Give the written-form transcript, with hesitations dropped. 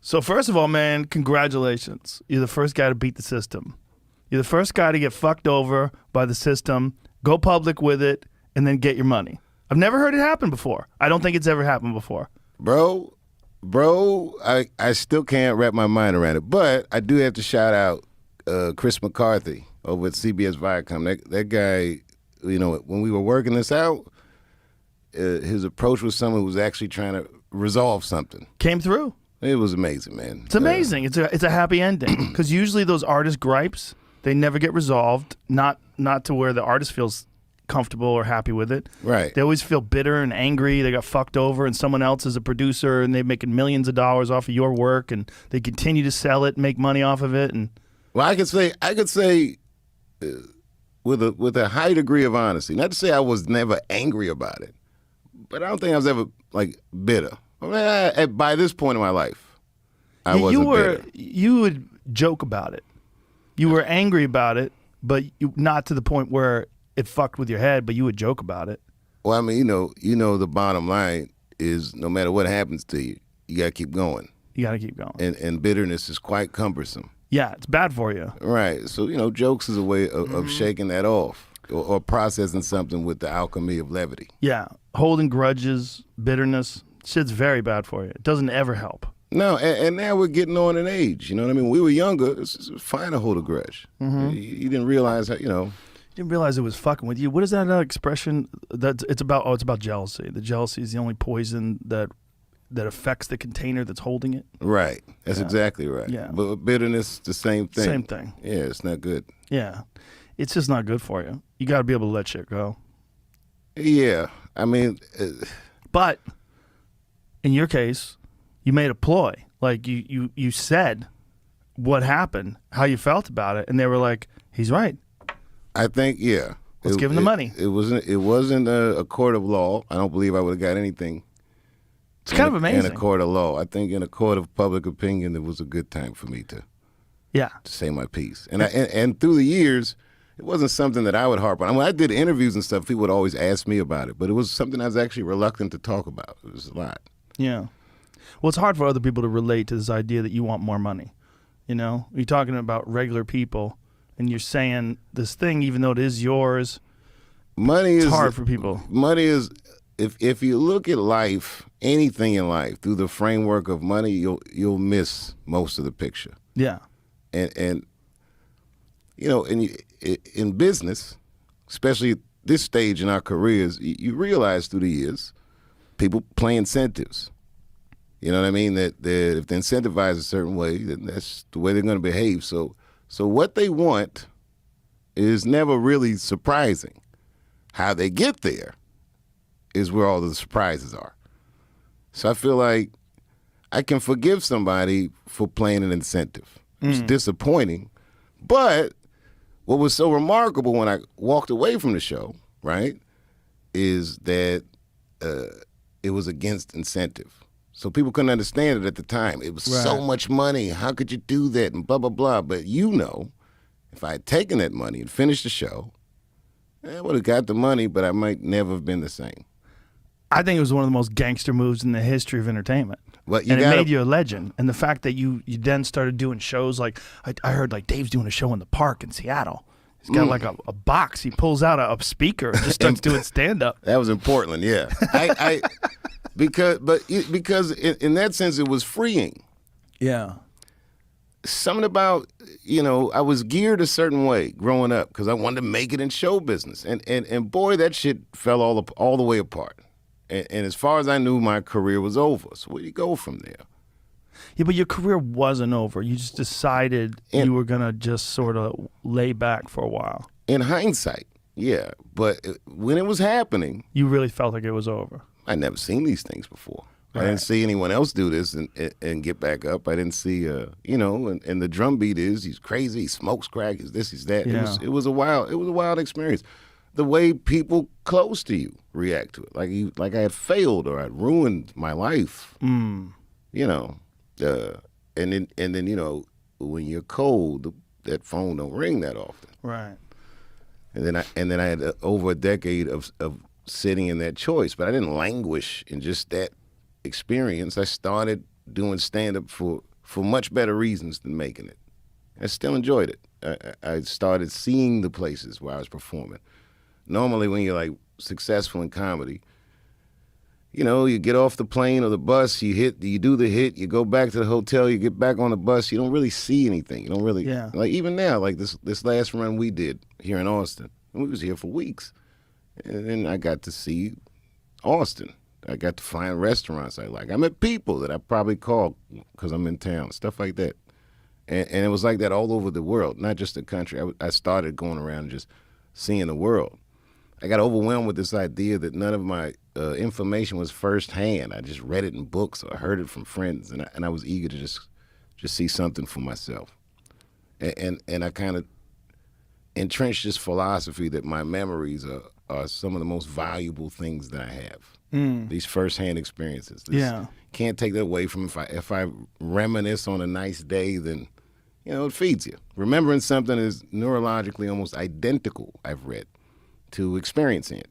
So first of all, man, congratulations. You're the first guy to beat the system. You're the first guy to get fucked over by the system, go public with it, and then get your money. I've never heard it happen before. I don't think it's ever happened before. Bro, I still can't wrap my mind around it. But I do have to shout out Chris McCarthy over at CBS Viacom. That guy, you know, when we were working this out, his approach was someone who was actually trying to resolve something. Came through. It was amazing, man. It's amazing. It's a happy ending because usually those artist gripes, they never get resolved. Not to where the artist feels comfortable or happy with it. Right. They always feel bitter and angry. They got fucked over, and someone else is a producer, and they're making millions of dollars off of your work, and they continue to sell it, make money off of it. And well, I could say with a high degree of honesty. Not to say I was never angry about it, but I don't think I was ever like bitter. I mean, by this point in my life, I wasn't bitter. You would joke about it. You were angry about it, but not to the point where it fucked with your head, but you would joke about it. Well, I mean, you know, the bottom line is no matter what happens to you, you got to keep going. You got to keep going. And bitterness is quite cumbersome. Yeah, it's bad for you. Right. So, you know, jokes is a way of shaking that off or processing something with the alchemy of levity. Yeah. Holding grudges, bitterness, shit's very bad for you. It doesn't ever help. No, and now we're getting on in age. You know what I mean? When we were younger, it was fine to hold a grudge. You didn't realize how, you know. You didn't realize it was fucking with you. What is that expression? It's about jealousy. The jealousy is the only poison that affects the container that's holding it. Right. That's exactly right. Yeah. But bitterness, the same thing. Same thing. Yeah, it's not good. Yeah. It's just not good for you. You got to be able to let shit go. Yeah. I mean. But in your case, you made a ploy. Like you said what happened, how you felt about it, and they were like, he's right. I think, yeah. Let's give him the money. It wasn't a court of law. I don't believe I would have got anything. It's kind of amazing. In a court of law. I think in a court of public opinion, it was a good time for me to say my piece. And through the years, it wasn't something that I would harp on. I mean, I did interviews and stuff. People would always ask me about it, but it was something I was actually reluctant to talk about. It was a lot. Yeah. Well, it's hard for other people to relate to this idea that you want more money. You know, you're talking about regular people, and you're saying this thing, even though it is yours. It's hard for people. Money is, if you look at life, anything in life, through the framework of money, you'll miss most of the picture. Yeah. And you know, in business, especially at this stage in our careers, you realize through the years, people play incentives. You know what I mean? That if they're incentivized a certain way, then that's the way they're going to behave. So what they want is never really surprising. How they get there is where all the surprises are. So I feel like I can forgive somebody for playing an incentive. It's disappointing. But what was so remarkable when I walked away from the show, right, is that it was against incentive. So people couldn't understand it at the time. It was so much money. How could you do that? And blah, blah, blah. But you know, if I had taken that money and finished the show, I would have got the money, but I might never have been the same. I think it was one of the most gangster moves in the history of entertainment. But it made you a legend. And the fact that you then started doing shows like, I heard like Dave's doing a show in the park in Seattle. He's got like a box. He pulls out a speaker and just starts doing stand-up. That was in Portland, yeah. Because in that sense, it was freeing. Yeah. Something about, you know, I was geared a certain way growing up because I wanted to make it in show business. And boy, that shit fell all the way apart. And as far as I knew, my career was over. So where do you go from there? Yeah, but your career wasn't over. You just decided you were going to just sort of lay back for a while. In hindsight, yeah. But when it was happening, you really felt like it was over. I'd never seen these things before. Right. I didn't see anyone else do this and get back up. I didn't see, you know, and the drum beat is he's crazy, he smokes crack, he's this, he's that. Yeah. It was a wild experience. The way people close to you react to it, like I had failed or I'd ruined my life. You know, and then you know, when you're cold, that phone don't ring that often. Right. And then I had over a decade of sitting in that choice, but I didn't languish in just that experience. I started doing stand-up for for much better reasons than making it. I still enjoyed it. I started seeing the places where I was performing. Normally when you're like successful in comedy, you know, you get off the plane or the bus, you do the hit, you go back to the hotel, you get back on the bus, you don't really see anything. You don't really, like even now, like this last run we did here in Austin, and we was here for weeks. And then I got to see Austin. I got to find restaurants I like. I met people that I probably called because I'm in town, stuff like that. And it was like that all over the world, not just the country. I started going around and just seeing the world. I got overwhelmed with this idea that none of my information was firsthand. I just read it in books or heard it from friends, and I was eager to just see something for myself. And I kind of entrenched this philosophy that my memories are some of the most valuable things that I have. These firsthand experiences. Can't take that away from if I reminisce on a nice day, then you know it feeds you. Remembering something is neurologically almost identical, I've read, to experiencing it.